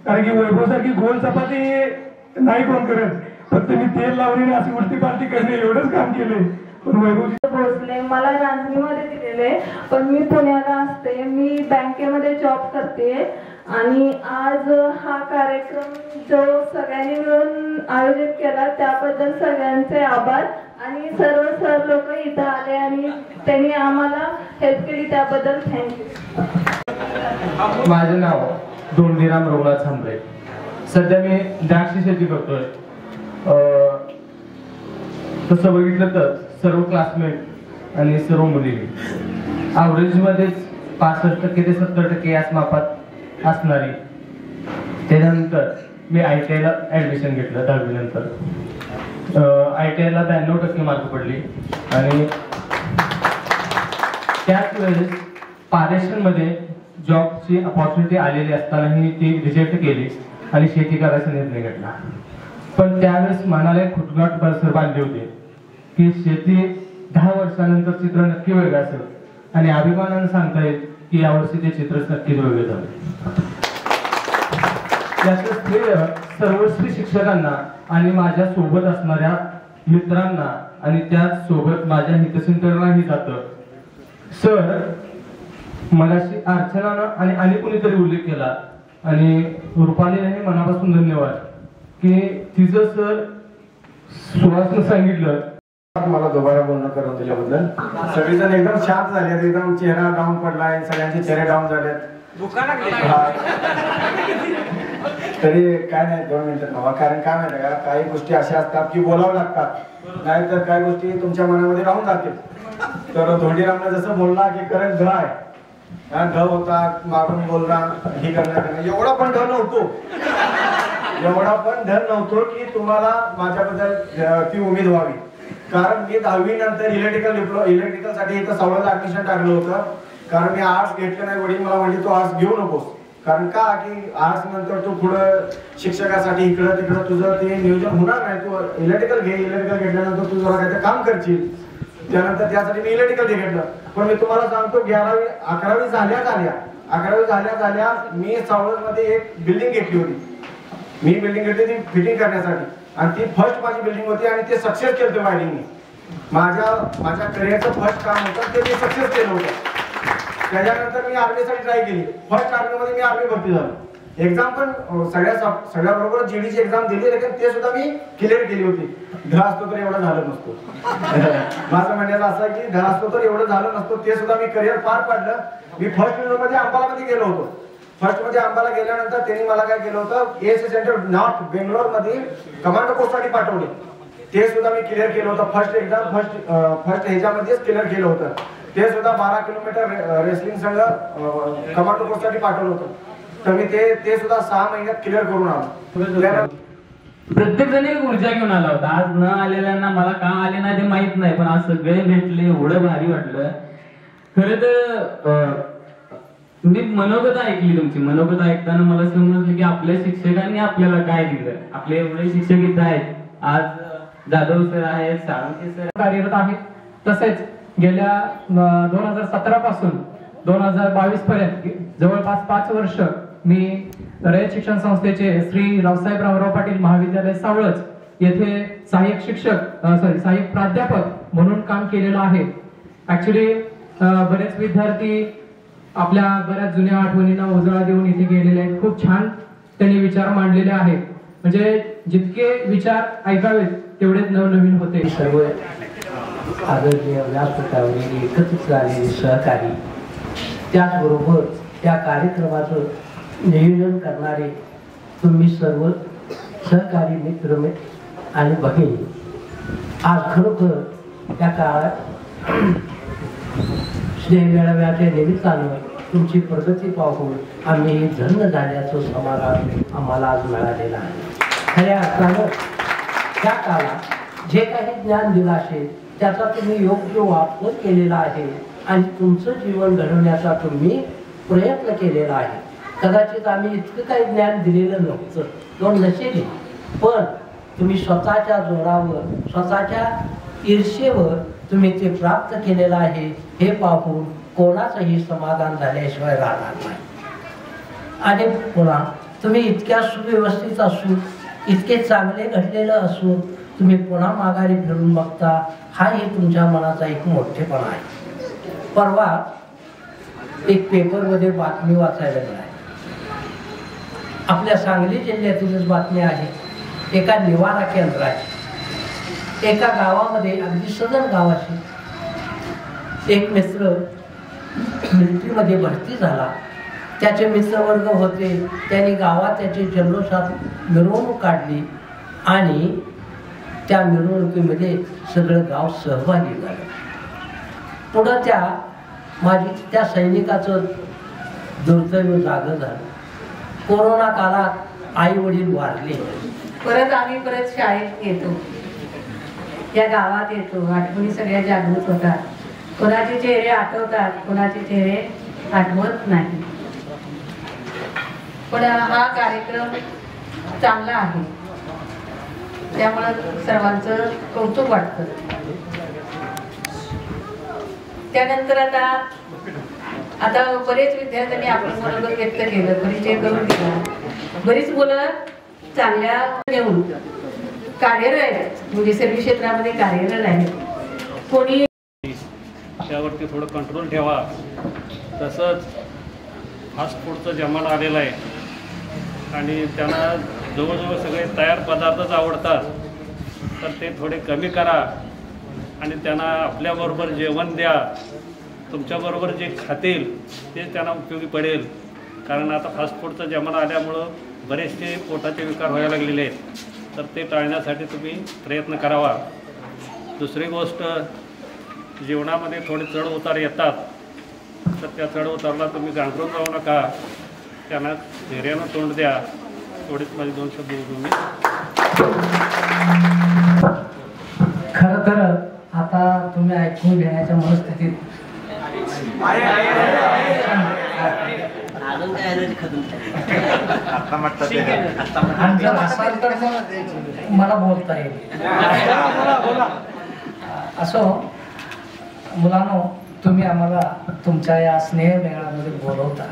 कारण की वैभव सारखी गोल चपाती नाही कोण करत, फक्त मी तेल लावणे अशी उलटी पालटी करणे एवढंच काम केले. पण वैभवची भोसले मला रांजणीमध्ये दिलेले, पण मी पुण्याला असते. मी बँकेमध्ये जॉब करते आणि आज हा कार्यक्रम जो सगळ्यांनी मिळून आयोजित केला त्याबद्दल सगळ्यांचे आभार. आणि सर्व सर लोक इथं आले आणि त्यांनी आम्हाला हेल्प केली त्याबद्दल थँक्यू. माझे नाव धोंडीराम रघुनाथ झांबरे. सध्या मी द्राक्ष शेती करतोय. तसं बघितलं तर सर्व क्लासमेट आणि सर्व मुली ॲव्हरेजमध्येच 65% ते 70% याच मापात असणारी. त्यानंतर मी ITI ला ॲडमिशन घेतलं 10वी नंतर. ITI ला 92% मार्क पडली आणि त्याच वेळेस पारेषणमध्ये जॉबची अपॉर्च्युनिटी आलेली असतानाही ती रिजेक्ट केली आणि शेती करायचा निर्णय घेतला. पण त्यावेळेस मनाला एक खुटगाट बरसर बांधली होती की शेती 10 वर्षानंतर चित्र नक्की वेगळं असेल आणि अभिमानाने सांगता येईल की यावर्षी ते चित्रच नक्कीच वेगळे झाले. याचं श्रेय सर्वस्वी शिक्षकांना आणि माझ्या सोबत असणाऱ्या मित्रांना आणि त्याचसोबत माझ्या हितचिंतकांनाही जातं. सर, मगाशी अर्चनानं आणि कुणीतरी उल्लेख केला आणि रुपालीनेही मनापासून धन्यवाद की तिचं सर सुहासनं सांगितलं. मला दुबारा बोलणं करून दिल्याबद्दल सगळेजण एकदम शांत झाले, एकदम चेहरा डाऊन पडलाय, सगळ्यांचे चेहरे डाऊन झालेत. तरी काय नाही 2 मिनिटं नवा, कारण काय माहिती का काही गोष्टी अशा असतात की बोलावं लागतात, नाहीतर काही गोष्टी तुमच्या मनामध्ये राहून जातील. तर धोंडीरामला जसं बोलला की करंट ढ आहे, ढ होता मागून बोलला ही करणार, एवढा पण ढ नव्हतो की तुम्हाला माझ्याबद्दल ती उमेद व्हावी. कारण मी 10वी नंतर इलेक्ट्रिकल साठी इथं सवळ्याला ऍडमिशन टाकलं होतं. कारण मी आर्ट्स घेतलं नाही, वडील मला म्हणले तू आर्ट्स घेऊ नकोस, कारण का की आर्ट्स नंतर तू पुढं शिक्षकासाठी इकडं तिकडं तुझं ते नियोजन होणार नाही, तू इलेक्ट्रिकल घे, इलेक्ट्रिकल घेतल्यानंतर तू जरा काहीतरी काम करशील. त्यानंतर त्यासाठी मी इलेक्ट्रिकल घेतलं. पण मी तुम्हाला सांगतो 11वी झाल्या मी सावळमध्ये एक बिल्डिंग घेतली होती. मी बिल्डिंग घेतली ती फिटिंग करण्यासाठी आणि ती फर्स्ट माझी बिल्डिंग होती आणि ते सक्सेस केलं वायरिंगने. माझ्या करिअरचं फर्स्ट काम होतं ते मी सक्सेस केलं होतं. त्याच्यानंतर मी आर्मीसाठी ट्राय केली. फर्स्ट आर्मीमध्ये मी आर्मी भरती झालो. एक्झाम पण सगळ्याबरोबर जीडीची एक्झाम दिली, लेकिन ते सुद्धा मी क्लिअर केली होती. ढ असतो तर एवढं झालं नसतो. माझं म्हणण्याचं असं की ढ असतो तर एवढं झालं नसतो, ते सुद्धा मी करिअर पार पाडलं. मी फर्स्ट मध्ये अंबालामध्ये गेलो होतो. फर्स्ट मध्ये अंबाला गेल्यानंतर त्यांनी मला काय केलं होतं, एएससी सेंटर नॉर्थ बेंगलोर मध्ये कमांडो पोस्टसाठी पाठवले. ते सुद्धा मी क्लिअर केलं होतं. फर्स्ट एक्झाम फर्स्ट ह्याच्यामध्येच क्लिअर केलं होतं. ते सुद्धा 12 किलोमीटर रेसलिंग संघ कमांडो पोस्टसाठी पाठवलं होतं. तर मी ते सुद्धा 6 महिन्यात क्लिअर करून आलो. प्रत्येक जण एक ऊर्जा घेऊन आला होता. आज न आलेल्यांना मला का आले नाही ते माहित नाही, पण आज सगळे भेटले, एवढं भारी वाटलं. खरं तर मी मनोगत ऐकली तुमची. मनोगत ऐकताना मला समजलं की आपल्या शिक्षकांनी आपल्याला काय दिलं. आपले एवढे शिक्षक इथं आहेत. आज जाधव सर आहेत, साळुंखे सर कार्यरत आहेत. तसेच गेल्या 2017 पासून 2022 पर्यंत जवळपास 5 वर्ष मी रयत शिक्षण संस्थेचे श्री रावसाहेब रावराव पाटील महाविद्यालय सावळज येथे सहाय्यक प्राध्यापक म्हणून काम केलेलं आहे. ऍक्च्युली बरेच विद्यार्थी आपल्या बऱ्याच जुन्या आठवणींना उजाळा देऊन इथे गेलेले आहेत. खूप छान त्यांनी विचार मांडलेले आहेत. म्हणजे जितके विचार ऐकावेत तेवढेच नवनवीन होते. सर्व आदरणीय व्यासपीठावरील एकत्रित झालेले सहकारी, त्याचबरोबर त्या कार्यक्रमाचं नियोजन करणारे तुम्ही सर्व सहकारी मित्र आणि भगिनी, आज खरोखर त्या काळात स्नेह मेळाव्याच्या निमित्तानं तुमची प्रगती पाहून आम्ही धन्य झाल्याचं समाधान आम्हाला आज मिळालेलं आहे. खऱ्या अर्थानं त्या काळात जे काही ज्ञान दिलं असेल त्याचा तुम्ही योग्य वापर केलेला आहे आणि तुमचं जीवन घडवण्याचा तुम्ही प्रयत्न केलेला आहे. कदाचित आम्ही इतकं काही ज्ञान दिलेलं नव्हतं किंवा नसेल, पण तुम्ही स्वतःच्या जोरावर, स्वतःच्या ईर्षेवर तुम्ही ते प्राप्त केलेलं आहे. हे पाहून कोणाचंही समाधान झाल्याशिवाय राहणार नाही. आणि पुन्हा तुम्ही इतक्या सुव्यवस्थित असून, इतके चांगले घडलेलं असून तुम्ही पुन्हा माघारी फिरून बघता, हाही तुमच्या मनाचा एक मोठेपणा आहे. परवा एक पेपरमध्ये बातमी वाचायला मिळाली. आपल्या सांगली जिल्ह्यातीलच बातमी आहे. एका निवारा केंद्राची एका गावामध्ये, अगदी सदर गावाची, एक मित्र मिलिटरीमध्ये भरती झाला. त्याचे मित्रवर्ग होते. त्यांनी गावात त्याची जल्लोषात मिरवणूक काढली आणि त्या मिरवणुकीमध्ये सगळं गाव सहभागी झालं. पुढं त्या सैनिकाचं दुर्दैव जागं झालं. कोरोना काळात आई वडील वारले. आम्ही परत शाळेत येतो, या गावात येतो. आठवणी सगळ्या जागृत होतात. कोणाचे चेहरे आठवतात, कोणाचे चेहरे आठवत नाही. पण हा कार्यक्रम चांगला आहे, त्यामुळं सर्वांचं कौतुक वाटतं. त्यानंतर आता बरेच विद्यार्थ्यांनी आपलं मनोगत व्यक्त केलं, परिचय करून दिला. बरीच मुलं चांगल्या घेऊन कार्यरत आहेत, म्हणजे सर्व क्षेत्रामध्ये कार्यरत आहेत. कोणी त्यावरती थोडं कंट्रोल ठेवा. तसंच फास्ट फूडचं जमाना आलेलं आहे आणि त्यांना जवळजवळ सगळे तयार पदार्थच आवडतात, तर ते थोडे कमी करा आणि त्यांना आपल्याबरोबर जेवण द्या. तुमच्याबरोबर जे खातील ते त्यांना उपयोगी पडेल. कारण आता फास्ट फूडचा जमाना आल्यामुळं बरेचसे पोटाचे विकार व्हायला लागलेले आहेत, तर ते टाळण्यासाठी तुम्ही प्रयत्न करावा. दुसरी गोष्ट, जीवनामध्ये थोडे चढ उतार येतात, तर त्या चढ उतारला तुम्ही गांगरून जाऊ नका, त्यांना धैर्यानं तोंड द्या. थोडेच माझे 2 शब्द बोलून मी. खरं तर आता तुम्ही ऐकून घेण्याच्या मनस्थितीत मला बोलता येईल. असो मुलांनो, तुम्ही आम्हाला तुमच्या या स्नेह मेळामध्ये बोलवता,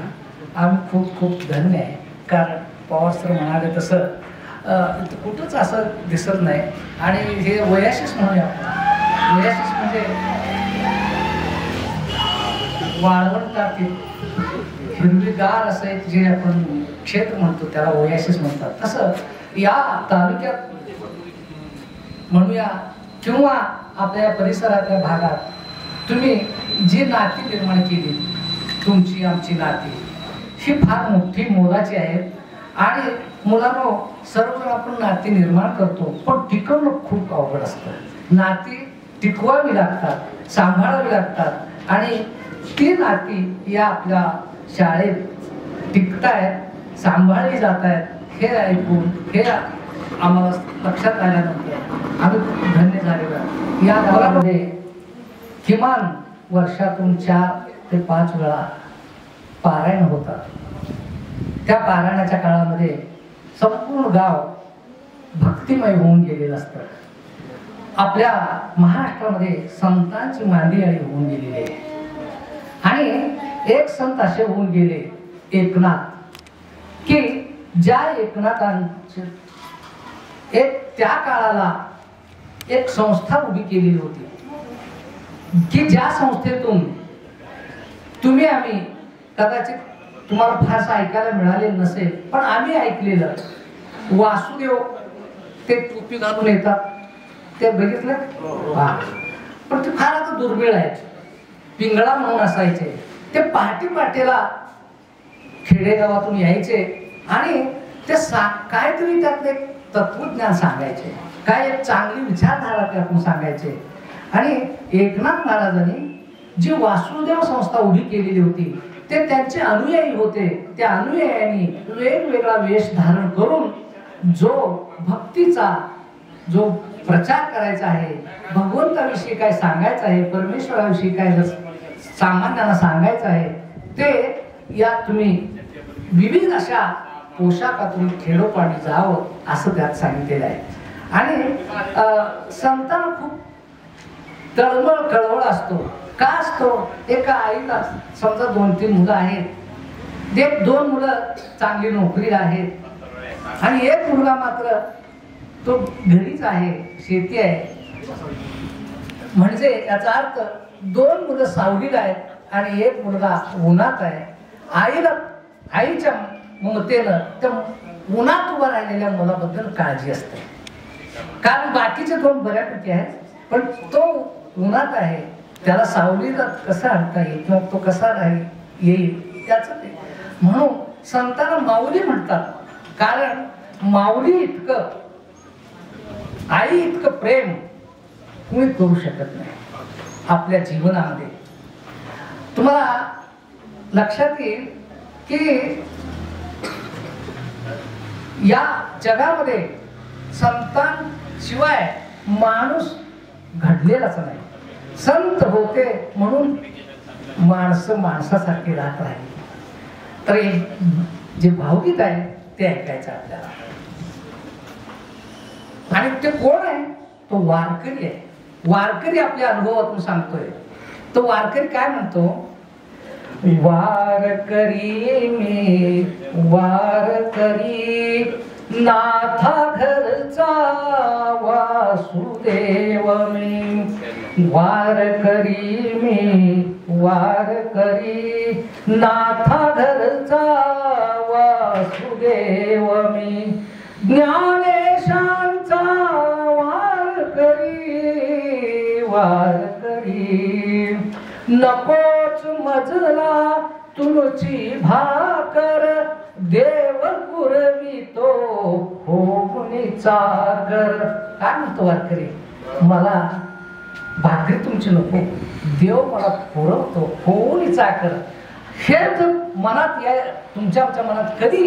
आम्ही खूप खूप धन्य आहे. कारण पवार सर म्हणाले तसं कुठंच असं दिसत नाही. आणि हे वयाशीच म्हणूया, वयाशीच म्हणजे वाळवंटातील हिरवीगार असं एक जे आपण क्षेत्र म्हणतो त्याला ओयासिस म्हणतात. तसं या तालुक्यात म्हणूया किंवा आपल्या परिसरातल्या भागात तुम्ही जी नाती निर्माण केली, तुमची आमची नाती ही फार मोठी मोलाची आहेत. आणि मुलांनो, सर्वजण आपण नाती निर्माण करतो, पण टिकवणं खूप अवघड असतं. नाती टिकवावी लागतात, सांभाळावी लागतात. आणि ती नाती या आपल्या शाळेत टिकतायत, सांभाळली जात आहेत, हे ऐकून हे आम्हाला लक्षात आल्यानंतर आम्ही खूप धन्य झालेलो. या गावामध्ये किमान वर्षातून 4 ते 5 वेळा पारायण होतात. त्या पारायणाच्या काळामध्ये संपूर्ण गाव भक्तिमय होऊन गेलेलं असतं. आपल्या महाराष्ट्रामध्ये संतांची मांदियाळी होऊन गेलेली आहे. आणि एक संत असे होऊन गेले, एकनाथ, की ज्या एकनाथांचे एक त्या काळाला एक संस्था उभी केलेली होती, की ज्या संस्थेतून तुम्ही आम्ही कदाचित तुम्हाला फारसं ऐकायला मिळाले नसेल, पण आम्ही ऐकलेलं वासुदेव ते टोपी घालून येतात, ते बघितलं. पण ते फार आता दुर्मिळ आहेत. पिंगळा म्हणून असायचे. ते पहाटे पाटेला खेडेगावातून यायचे आणि ते काहीतरी त्यातले तत्वज्ञान सांगायचे, काय एक चांगली विचारधारा त्यातून सांगायचे. आणि एकनाथ महाराजांनी जी वासुदेव संस्था उभी केलेली होती ते त्यांचे अनुयायी होते. त्या अनुयायांनी वेगवेगळा वेश धारण करून जो भक्तीचा जो प्रचार करायचा आहे, भगवंताविषयी काय सांगायचं आहे, परमेश्वराविषयी काय सामान्यांना सांगायचं आहे, ते या तुम्ही विविध अशा पोशाखातून खेडोपाडी जावं असं त्यात सांगितलेलं आहे. आणि संतांना खूप तळमळ कळवळ असतो. का असतो? एका आईला समजा 2-3 मुलं आहेत, ते 2 मुलं चांगली नोकरीला आहेत आणि एक मुलगा मात्र तो घरीच आहे, शेती आहे. म्हणजे याचा अर्थ 2 मुलं सावलीला आहेत आणि एक मुलगा उन्हात आहे. आईच्या ममतेनं त्या उन्हात उभा राहिलेल्या मुलाबद्दल काळजी असते. कारण बाकीचे 2 बऱ्यापैकी आहेत, पण तो उन्हात आहे, त्याला सावलीला कसा आणता येईल किंवा तो कसा येईल त्याचं ते. म्हणून संतांना माऊली म्हणतात. कारण माऊली इतकं, आई इतकं प्रेम कोणी करू शकत नाही आपल्या जीवनामध्ये. तुम्हाला लक्षात येईल की या जगामध्ये संतांशिवाय माणूस घडलेलाच नाही. संत होते म्हणून माणसं माणसासारखी राहत राहिली. तर जे भावगीत आहे ते ऐकायचं आपल्याला. आणि ते कोण आहे? तो वारकरी आहे. वारकरी आपल्या अनुभवातून सांगतोय. तो वारकरी काय म्हणतो? वारकरी मी वारकरी नाथा घरचा वासुदेव मी. वारकरी मी वारकरी नाथा घरचा वासुदेव मी. ज्ञानेशांचा वारकरी वारकरी नकोच मजला तुमची भाकर देव पुरवितो होनीचा कर. काय म्हणतो वारकरी? मला भाकरी तुमची नको, देव मला पुरवतो होनीचा कर. हे जर मनात या तुमच्या मनात कधी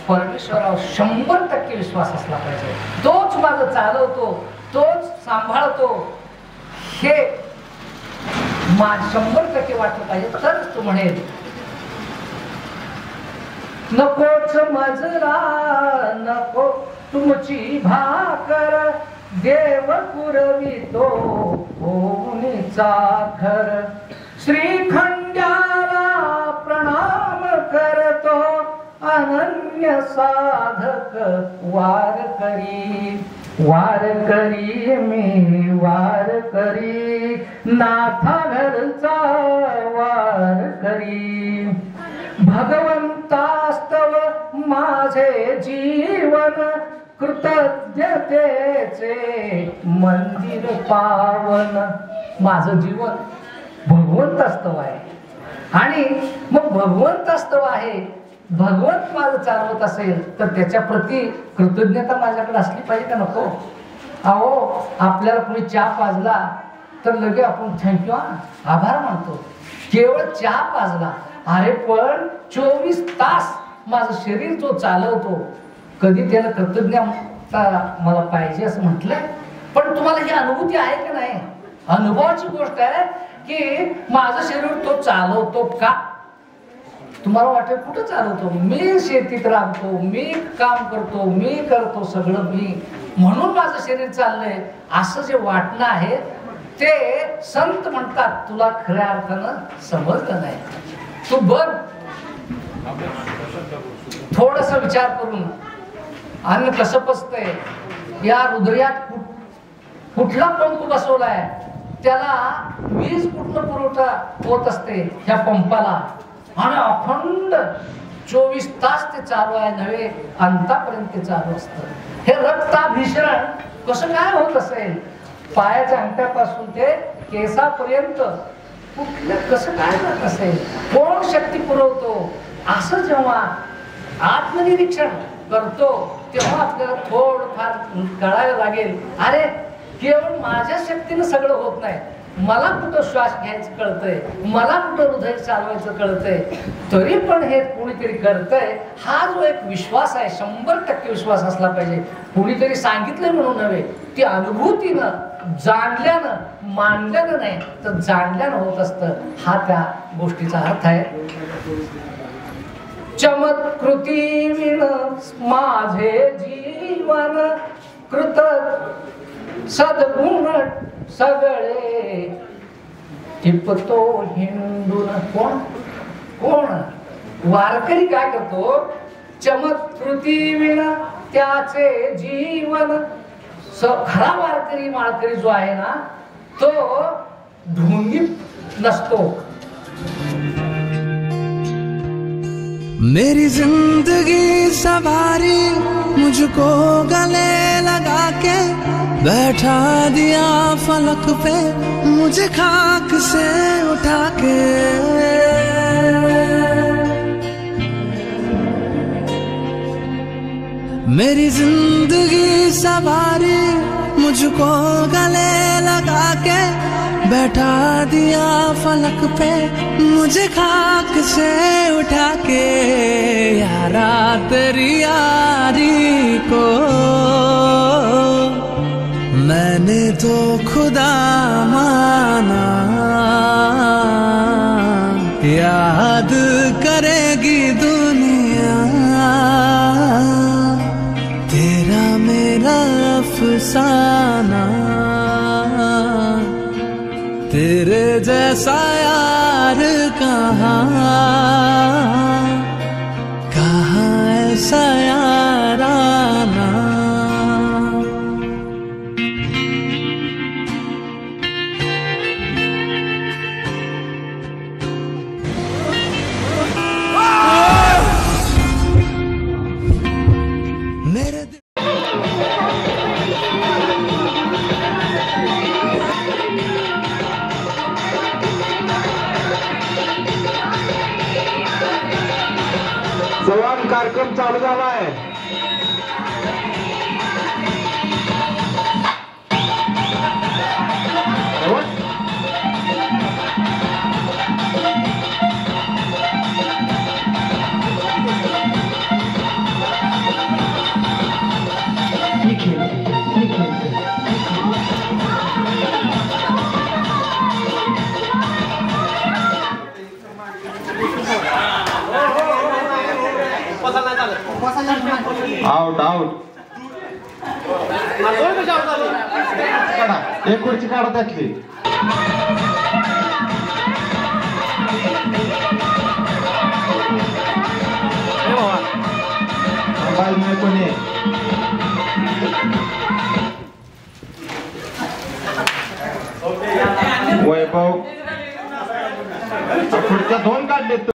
परमेश्वरावर 100% विश्वास असला पाहिजे. तोच माझं चालवतो, तोच सांभाळतो, हे 100% वाटलं पाहिजे. तरच तू म्हणेल नकोच मजरा नको तुमची भाकर देव पुरवितो होनीचा घर. श्रीखंड्याला प्रणाम करतो अनन्य साधक वारकरी. वारकरी मी वारकरी नाथा घरचा वारकरी. भगवंतास्तव माझे जीवन कृतज्ञतेचे मंदिर पावन. माझं जीवन भगवंतास्तव आहे. आणि मग भगवंतास्तव आहे, भगवंत माझं चालवत असेल तर त्याच्या प्रती कृतज्ञता माझ्याकडे असली पाहिजे का नको? अहो आपल्याला कोणी चहा पाजला तर लगे आपण थँक्यू आभार मानतो. केवळ चहा पाजला, अरे पण 24 तास माझं शरीर जो चालवतो, कधी त्याला कृतज्ञता मला पाहिजे असं म्हटलंय? पण तुम्हाला ही अनुभूती आहे की नाही? अनुभवाची गोष्ट आहे की माझं शरीर तो चालवतो का? तुम्हाला वाटेल कुठं चालवतो? मी शेतीत राबतो, मी काम करतो, मी करतो सगळं मी, म्हणून माझं शरीर चाललंय असं जे वाटणं आहे ते संत म्हणतात तुला खऱ्या अर्थानं समजलं नाही. तू बघ थोडस विचार करून, अन्न कसं पचतंय, या हृदयात कुठला पंप बसवलाय, त्याला वीज कुठलं पुरवठा होत असते ह्या पंपाला, आणि अखंड 24 तास ते चालू आहे नव्हे, अंतापर्यंत ते चालू असतं. हे रक्ताभिसरण कसं काय होत असेल? पायाच्या अंगठ्यापासून ते केसापर्यंत कुठलं कसं काय जात असेल? कोण शक्ती पुरवतो? असं जेव्हा आत्मनिरीक्षण करतो तेव्हा आपल्याला थोडंफार कळायला लागेल, अरे केवळ माझ्या शक्तीनं सगळं होत नाही. मला कुठं श्वास घ्यायचं कळतंय, मला कुठं हृदय चालवायचं कळतंय, तरी पण हे कोणीतरी करतंय. हा जो एक विश्वास आहे 100% विश्वास असला पाहिजे. कोणीतरी सांगितलं म्हणून नव्हे, ती अनुभूतीनं, जाणल्यानं, मानल्यानं नाही तर जाणल्यानं होत असतं. हा त्या गोष्टीचा अर्थ आहे. चमत्कृती विण माझे जीवन कृत सद्गुण सगळे टिपतो हिंदून. कोण कोण वारकरी काय करतो? चमत्कृती विण त्याचे जीवन. खरा वारकरी माळकरी जो आहे ना तो ढोंगी नसतो. मेरी जिंदगी सवारी मुझको गले लगा के बैठा दिया फलक पे मुझे खाक से उठा के. मेरी जिंदगी सवारी मुझको गले लगा के बैठा दिया फलक पे मुझे खाक से उठा के. यारा तेरी यारी को मैंने तो खुदा माना, याद करेगी दुनिया मेरा अफसाना, तेरे जैसा यार कहाँ ऐसा याराना। संवाद कार्यक्रम चालू झाला आहे. Out out. एक खुर्ची काढा त्यातली. कोणी वैभव खुर्च्या दोन काढले.